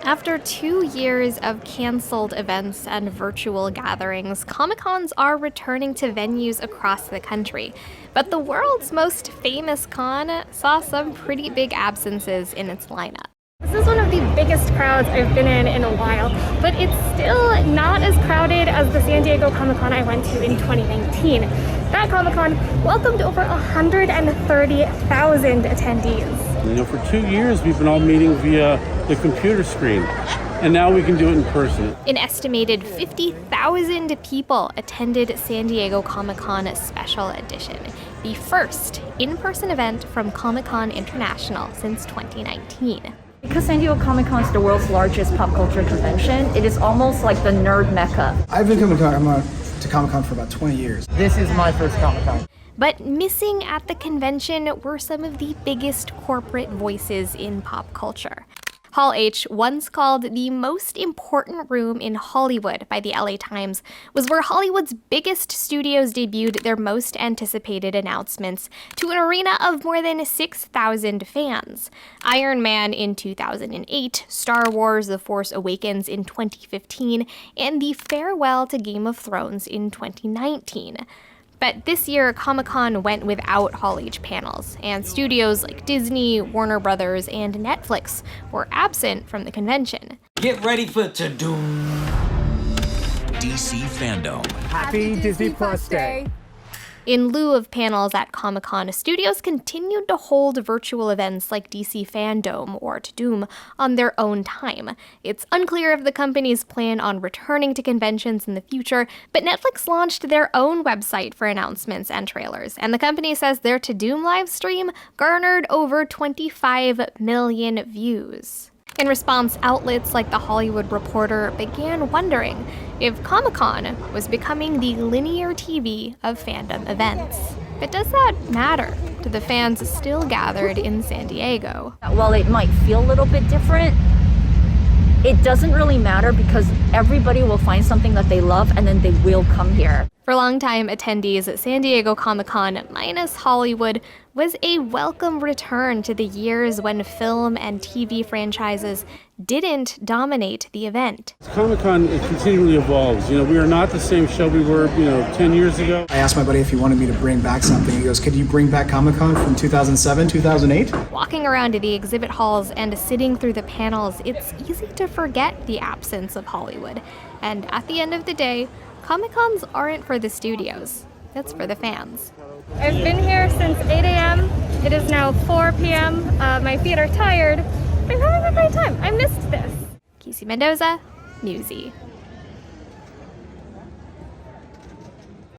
After 2 years of canceled events and virtual gatherings, Comic-Cons are returning to venues across the country. But the world's most famous con saw some pretty big absences in its lineup. This is one of the biggest crowds I've been in a while, but it's still not as crowded as the San Diego Comic-Con I went to in 2019. That Comic-Con welcomed over 130,000 attendees. You know, for 2 years we've been all meeting via the computer screen, and now we can do it in person. An estimated 50,000 people attended San Diego Comic-Con Special Edition, the first in-person event from Comic-Con International since 2019. Because San Diego Comic-Con is the world's largest pop culture convention, it is almost like the nerd mecca. I've been coming to Comic-Con for about 20 years. This is my first Comic-Con. But missing at the convention were some of the biggest corporate voices in pop culture. Hall H, once called the most important room in Hollywood by the LA Times, was where Hollywood's biggest studios debuted their most anticipated announcements to an arena of more than 6,000 fans. Iron Man in 2008, Star Wars The Force Awakens in 2015, and the farewell to Game of Thrones in 2019. But this year, Comic-Con went without Hall H panels, and studios like Disney, Warner Brothers, and Netflix were absent from the convention. Get ready for to-doom. DC Fandom. Happy Disney Plus Day. In lieu of panels at Comic-Con, studios continued to hold virtual events like DC Fandom or To-Doom on their own time. It's unclear if the companies plan on returning to conventions in the future, but Netflix launched their own website for announcements and trailers, and the company says their To-Doom live stream garnered over 25 million views. In response, outlets like The Hollywood Reporter began wondering if Comic-Con was becoming the linear TV of fandom events. But does that matter to the fans still gathered in San Diego? While it might feel a little bit different, it doesn't really matter because everybody will find something that they love and then they will come here. For longtime attendees, San Diego Comic-Con minus Hollywood was a welcome return to the years when film and TV franchises didn't dominate the event. Comic-Con, it continually evolves. You know, we are not the same show we were, 10 years ago. I asked my buddy if he wanted me to bring back something. He goes, could you bring back Comic-Con from 2007, 2008? Walking around the exhibit halls and sitting through the panels, it's easy to forget the absence of Hollywood. And at the end of the day, Comic-Cons aren't for the studios, it's for the fans. I've been here since 8 a.m. It is now 4 p.m. My feet are tired. I'm having a great time. I missed this. Casey Mendoza, Newsy.